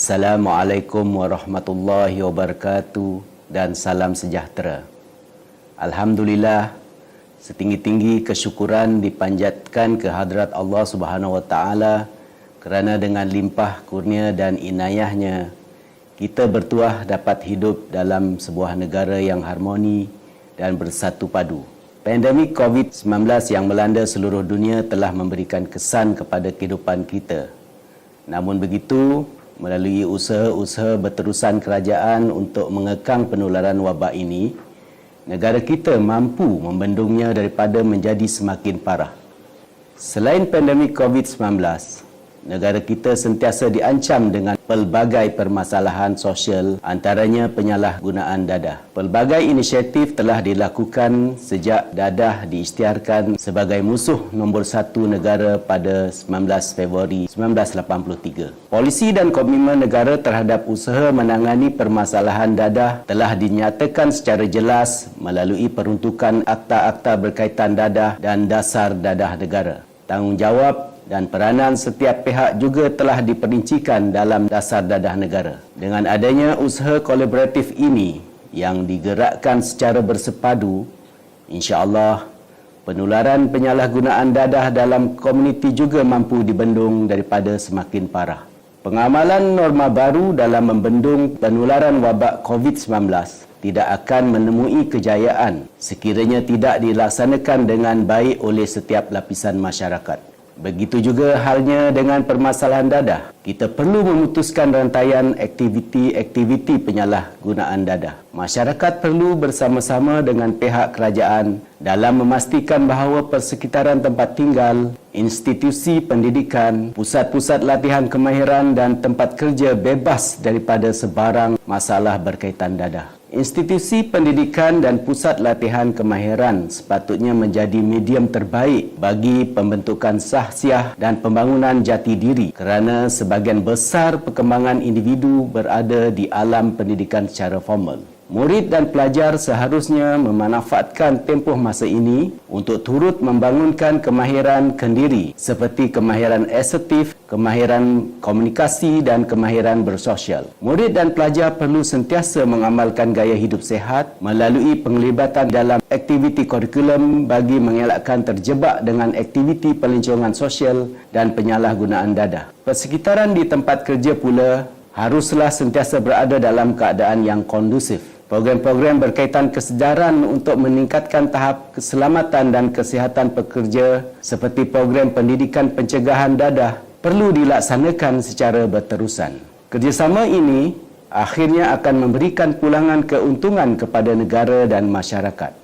Assalamualaikum warahmatullahi wabarakatuh dan salam sejahtera. Alhamdulillah, setinggi-tinggi kesyukuran dipanjatkan ke hadrat Allah Subhanahu wa taala kerana dengan limpah kurnia dan inayahnya kita bertuah dapat hidup dalam sebuah negara yang harmoni dan bersatu padu. Pandemik COVID-19 yang melanda seluruh dunia telah memberikan kesan kepada kehidupan kita. Namun begitu, melalui usaha-usaha berterusan kerajaan untuk mengekang penularan wabak ini, negara kita mampu membendungnya daripada menjadi semakin parah. Selain pandemik COVID-19, negara kita sentiasa diancam dengan pelbagai permasalahan sosial, antaranya penyalahgunaan dadah. Pelbagai inisiatif telah dilakukan sejak dadah diisytiharkan sebagai musuh nombor 1 negara pada 19 Februari 1983. Polisi dan komitmen negara terhadap usaha menangani permasalahan dadah telah dinyatakan secara jelas melalui peruntukan akta-akta berkaitan dadah dan dasar dadah negara. Tanggungjawab dan peranan setiap pihak juga telah diperincikan dalam dasar dadah negara. Dengan adanya usaha kolaboratif ini yang digerakkan secara bersepadu, insya-Allah penularan penyalahgunaan dadah dalam komuniti juga mampu dibendung daripada semakin parah. Pengamalan norma baru dalam membendung penularan wabak COVID-19 tidak akan menemui kejayaan sekiranya tidak dilaksanakan dengan baik oleh setiap lapisan masyarakat. Begitu juga halnya dengan permasalahan dadah. Kita perlu memutuskan rantaian aktiviti-aktiviti penyalahgunaan dadah. Masyarakat perlu bersama-sama dengan pihak kerajaan dalam memastikan bahawa persekitaran tempat tinggal, institusi pendidikan, pusat-pusat latihan kemahiran dan tempat kerja bebas daripada sebarang masalah berkaitan dadah. Institusi pendidikan dan pusat latihan kemahiran sepatutnya menjadi medium terbaik bagi pembentukan sahsiah dan pembangunan jati diri kerana sebahagian besar perkembangan individu berada di alam pendidikan secara formal. Murid dan pelajar seharusnya memanfaatkan tempoh masa ini untuk turut membangunkan kemahiran kendiri seperti kemahiran asertif, kemahiran komunikasi dan kemahiran bersosial. Murid dan pelajar perlu sentiasa mengamalkan gaya hidup sehat melalui penglibatan dalam aktiviti kurikulum bagi mengelakkan terjebak dengan aktiviti pelancongan sosial dan penyalahgunaan dadah. Persekitaran di tempat kerja pula haruslah sentiasa berada dalam keadaan yang kondusif. Program-program berkaitan kesedaran untuk meningkatkan tahap keselamatan dan kesihatan pekerja seperti program pendidikan pencegahan dadah perlu dilaksanakan secara berterusan. Kerjasama ini akhirnya akan memberikan pulangan keuntungan kepada negara dan masyarakat.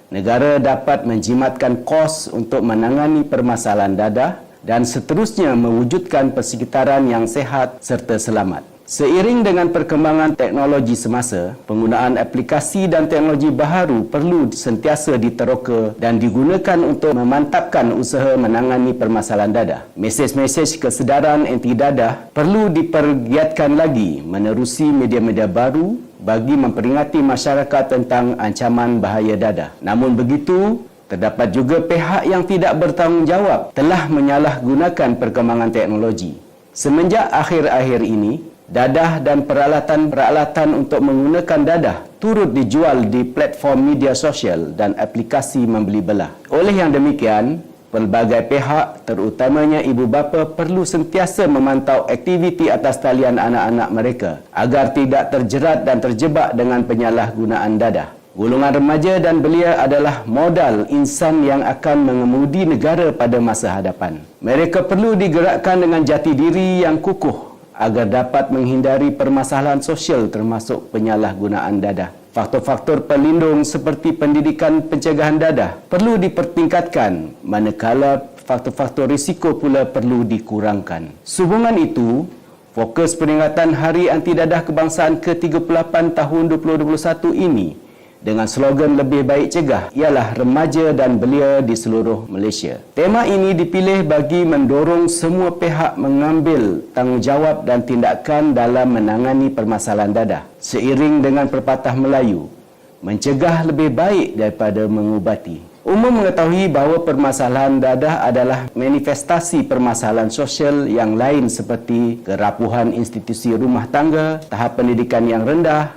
Negara dapat menjimatkan kos untuk menangani permasalahan dadah dan seterusnya mewujudkan persekitaran yang sehat serta selamat. Seiring dengan perkembangan teknologi semasa, penggunaan aplikasi dan teknologi baharu perlu sentiasa diteroka dan digunakan untuk memantapkan usaha menangani permasalahan dadah. Mesej-mesej kesedaran anti dadah perlu dipergiatkan lagi menerusi media-media baru bagi memperingati masyarakat tentang ancaman bahaya dadah. Namun begitu, terdapat juga pihak yang tidak bertanggungjawab telah menyalahgunakan perkembangan teknologi. Semenjak akhir-akhir ini, dadah dan peralatan-peralatan untuk menggunakan dadah turut dijual di platform media sosial dan aplikasi membeli belah. Oleh yang demikian, pelbagai pihak, terutamanya ibu bapa, perlu sentiasa memantau aktiviti atas talian anak-anak mereka agar tidak terjerat dan terjebak dengan penyalahgunaan dadah. Golongan remaja dan belia adalah modal insan yang akan mengemudi negara pada masa hadapan. Mereka perlu digerakkan dengan jati diri yang kukuh agar dapat menghindari permasalahan sosial termasuk penyalahgunaan dadah. Faktor-faktor pelindung seperti pendidikan pencegahan dadah perlu dipertingkatkan manakala faktor-faktor risiko pula perlu dikurangkan. Sehubungan itu, fokus peringatan Hari Anti Dadah Kebangsaan ke-38 tahun 2021 ini dengan slogan lebih baik cegah ialah remaja dan belia di seluruh Malaysia. Tema ini dipilih bagi mendorong semua pihak mengambil tanggungjawab dan tindakan dalam menangani permasalahan dadah. Seiring dengan pepatah Melayu, mencegah lebih baik daripada mengubati. Umum mengetahui bahawa permasalahan dadah adalah manifestasi permasalahan sosial yang lain seperti kerapuhan institusi rumah tangga, tahap pendidikan yang rendah,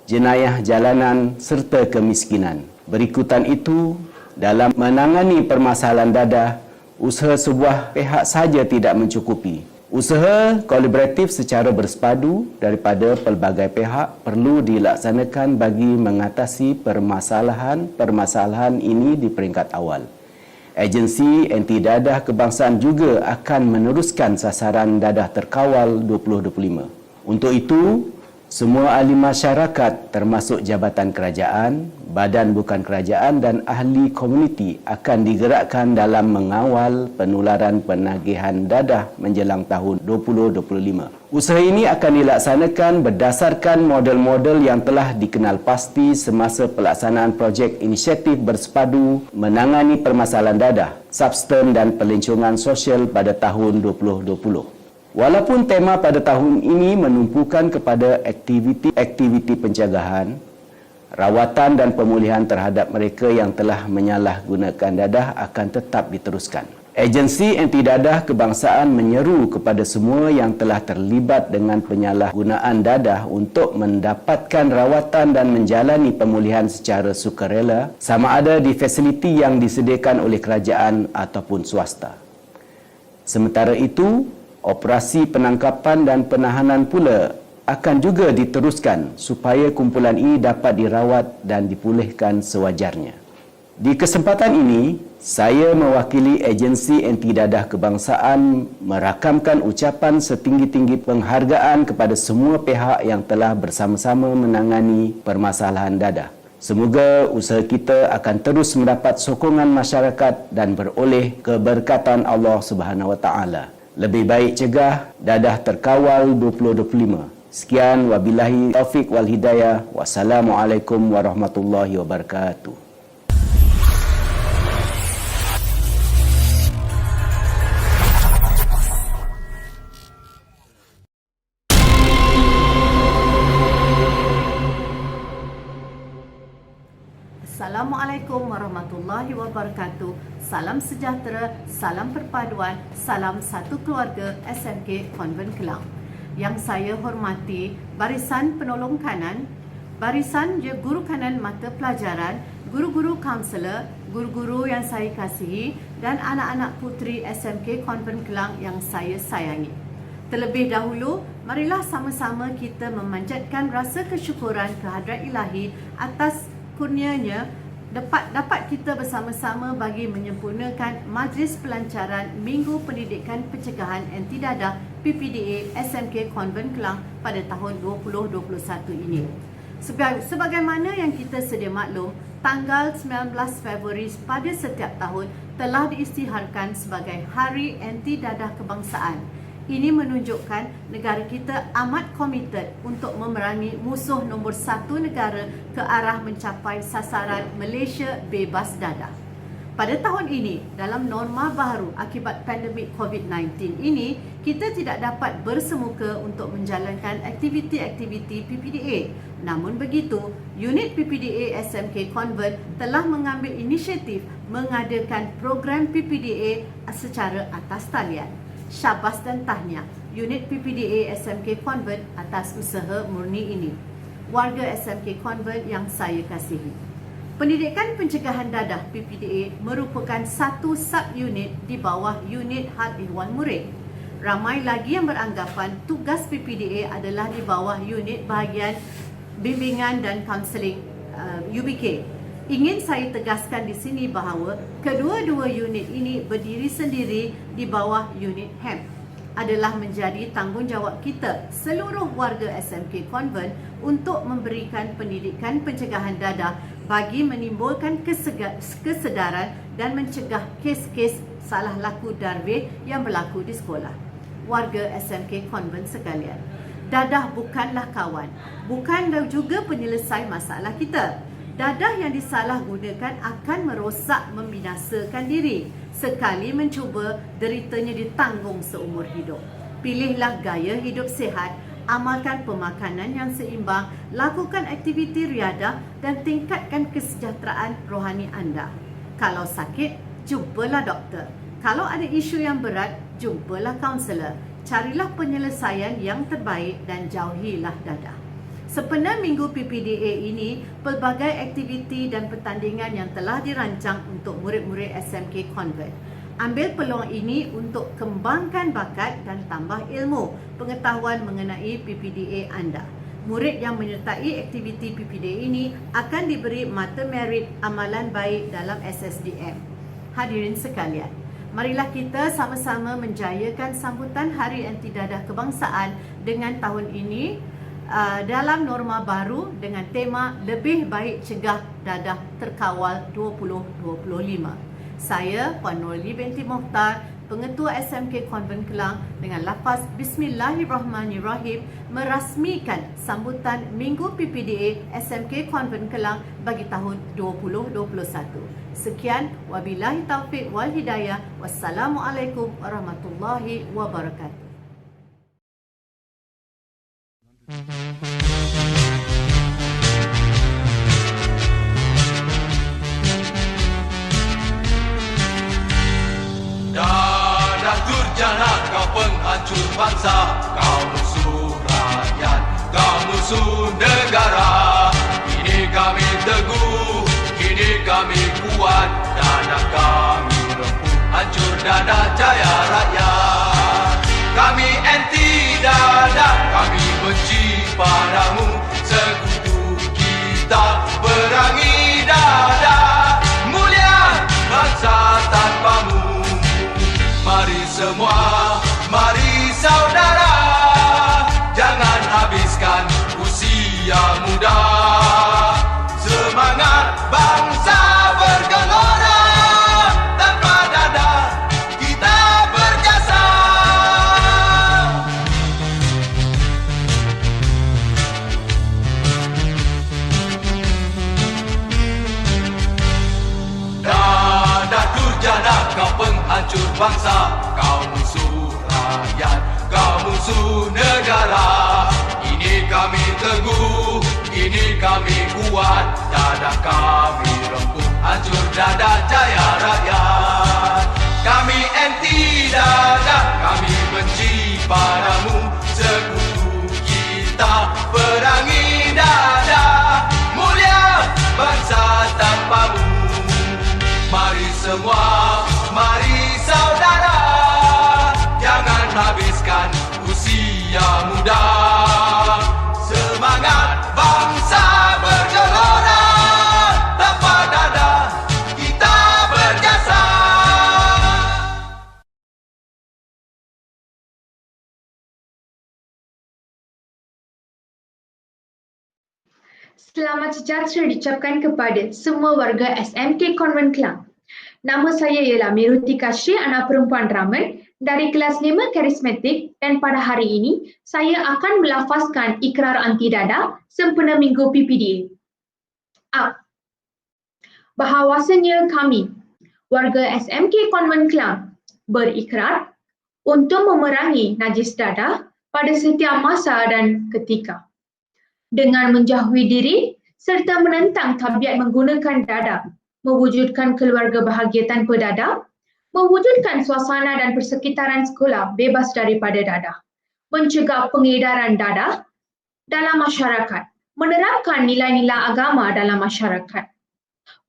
jenayah jalanan serta kemiskinan. Berikutan itu, dalam menangani permasalahan dadah, usaha sebuah pihak sahaja tidak mencukupi. Usaha kolaboratif secara bersepadu daripada pelbagai pihak perlu dilaksanakan bagi mengatasi permasalahan ini di peringkat awal. Agensi Anti Dadah Kebangsaan juga akan meneruskan sasaran dadah terkawal 2025. Untuk itu, semua ahli masyarakat termasuk jabatan kerajaan, badan bukan kerajaan dan ahli komuniti akan digerakkan dalam mengawal penularan penagihan dadah menjelang tahun 2025. Usaha ini akan dilaksanakan berdasarkan model-model yang telah dikenal pasti semasa pelaksanaan projek inisiatif bersepadu menangani permasalahan dadah, substan dan pelancongan sosial pada tahun 2020. Walaupun tema pada tahun ini menumpukan kepada aktiviti pencegahan, rawatan dan pemulihan terhadap mereka yang telah menyalahgunakan dadah akan tetap diteruskan. Agensi Anti Dadah Kebangsaan menyeru kepada semua yang telah terlibat dengan penyalahgunaan dadah untuk mendapatkan rawatan dan menjalani pemulihan secara sukarela sama ada di fasiliti yang disediakan oleh kerajaan ataupun swasta. Sementara itu, operasi penangkapan dan penahanan pula akan juga diteruskan supaya kumpulan ini dapat dirawat dan dipulihkan sewajarnya. Di kesempatan ini, saya mewakili Agensi Anti Dadah Kebangsaan merakamkan ucapan setinggi-tinggi penghargaan kepada semua pihak yang telah bersama-sama menangani permasalahan dadah. Semoga usaha kita akan terus mendapat sokongan masyarakat dan beroleh keberkatan Allah Subhanahu Wa Taala. Lebih baik cegah, dadah terkawal 2025. Sekian, wabillahi taufik wal hidayah. Wassalamualaikum warahmatullahi wabarakatuh. Assalamualaikum warahmatullahi wabarakatuh. Salam sejahtera, salam perpaduan, salam satu keluarga SMK Konvent Kelang. Yang saya hormati Barisan Penolong Kanan, Barisan Guru Kanan Mata Pelajaran, guru-guru kaunselor, guru-guru yang saya kasihi dan anak-anak puteri SMK Konvent Kelang yang saya sayangi. Terlebih dahulu, marilah sama-sama kita memanjatkan rasa kesyukuran kehadrat Ilahi atas kurnianya dapat kita bersama-sama bagi menyempurnakan Majlis Pelancaran Minggu Pendidikan Pencegahan Anti Dadah PPDA SMK Konvent Kelang pada tahun 2021 ini. Sebagaimana yang kita sedia maklum, tanggal 19 Februari pada setiap tahun telah diisytiharkan sebagai Hari Anti Dadah Kebangsaan. Ini menunjukkan negara kita amat komited untuk memerangi musuh nombor satu negara ke arah mencapai sasaran Malaysia bebas dadah. Pada tahun ini, dalam norma baru akibat pandemik COVID-19 ini, kita tidak dapat bersemuka untuk menjalankan aktiviti-aktiviti PPDA. Namun begitu, unit PPDA SMK Convent telah mengambil inisiatif mengadakan program PPDA secara atas talian. Syabas dan tahniah unit PPDA SMK Convent atas usaha murni ini. Warga SMK Convent yang saya kasihi, Pendidikan Pencegahan Dadah PPDA merupakan satu sub-unit di bawah unit hal ehwal murid. Ramai lagi yang beranggapan tugas PPDA adalah di bawah unit bahagian bimbingan dan kaunseling UBK. Ingin saya tegaskan di sini bahawa kedua-dua unit ini berdiri sendiri di bawah unit HEM. Adalah menjadi tanggungjawab kita seluruh warga SMK Convent untuk memberikan pendidikan pencegahan dadah bagi menimbulkan kesedaran dan mencegah kes-kes salah laku Darwin yang berlaku di sekolah. Warga SMK Konvent sekalian, dadah bukanlah kawan, bukan juga penyelesai masalah kita. Dadah yang disalahgunakan akan merosak, membinasakan diri. Sekali mencuba, deritanya ditanggung seumur hidup. Pilihlah gaya hidup sihat, amalkan pemakanan yang seimbang, lakukan aktiviti riadah dan tingkatkan kesejahteraan rohani anda. Kalau sakit, jumpalah doktor. Kalau ada isu yang berat, jumpalah kaunselor. Carilah penyelesaian yang terbaik dan jauhilah dadah. Sepenuh minggu PPDA ini, pelbagai aktiviti dan pertandingan yang telah dirancang untuk murid-murid SMK Convent. Ambil peluang ini untuk kembangkan bakat dan tambah ilmu pengetahuan mengenai PPDA anda. Murid yang menyertai aktiviti PPDA ini akan diberi mata merit amalan baik dalam SSDM. Hadirin sekalian, marilah kita sama-sama menjayakan sambutan Hari Anti Dadah Kebangsaan dengan tahun ini dalam norma baru dengan tema Lebih Baik Cegah Dadah Terkawal 2025. Saya Puan Nurli binti Mohtar, Pengetua SMK Konvent Kelang, dengan lafaz Bismillahirrahmanirrahim merasmikan sambutan Minggu PPDA SMK Konvent Kelang bagi tahun 2021. Sekian, wabillahi taufiq wal hidayah. Wassalamualaikum warahmatullahi wabarakatuh. Dadah durjana, kau penghancur bangsa, kau musuh rakyat, kau musuh negara. Kini kami teguh, kini kami kuat, dadah kami rempuh, hancur dadah jaya rakyat. Kami anti dadah, kami benci padamu, sekutu kita perangi dadah, mulia bangsa tanpamu. Mari semua, mari saudara, jangan habiskan usia muda. Semangat bangsa bergelora, tanpa dadah kita berjasa. Dadah durjana, kau penghancur bangsa, kau musuh rakyat, kau musuh negara. Ini kami teguh, ini kami kuat, dadah kami rempuh, hancur dadah jaya rakyat. Kami anti dadah, kami benci padamu, sekutu kita perangi dadah, mulia bangsa tanpamu. Mari semua, mari saudara, jangan habiskan usia muda. Semangat bangsa bergelora, tanpa dadah kita berjasa. Selamat sejahtera diucapkan kepada semua warga SMK Konvent Kelang. Nama saya ialah Mirutika Syekh, anak perempuan Raman dari kelas 5 karismatik, dan pada hari ini saya akan melafazkan ikrar anti dadah sempena minggu PPDA. Bahawasanya kami, warga SMK Konvent Kelang, berikrar untuk memerangi najis dadah pada setiap masa dan ketika, dengan menjauhi diri serta menentang tabiat menggunakan dadah, mewujudkan keluarga bahagia tanpa dadah, mewujudkan suasana dan persekitaran sekolah bebas daripada dadah, mencegah pengedaran dadah dalam masyarakat, menerapkan nilai-nilai agama dalam masyarakat,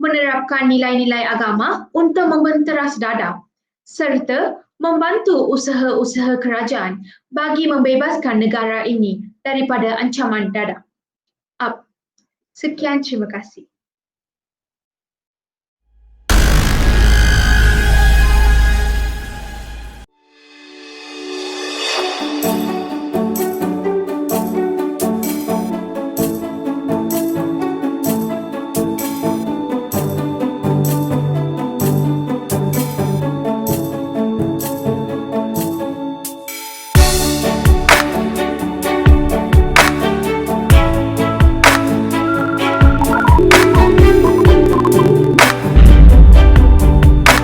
menerapkan nilai-nilai agama untuk membenteras dadah, serta membantu usaha-usaha kerajaan bagi membebaskan negara ini daripada ancaman dadah. Sekian, terima kasih.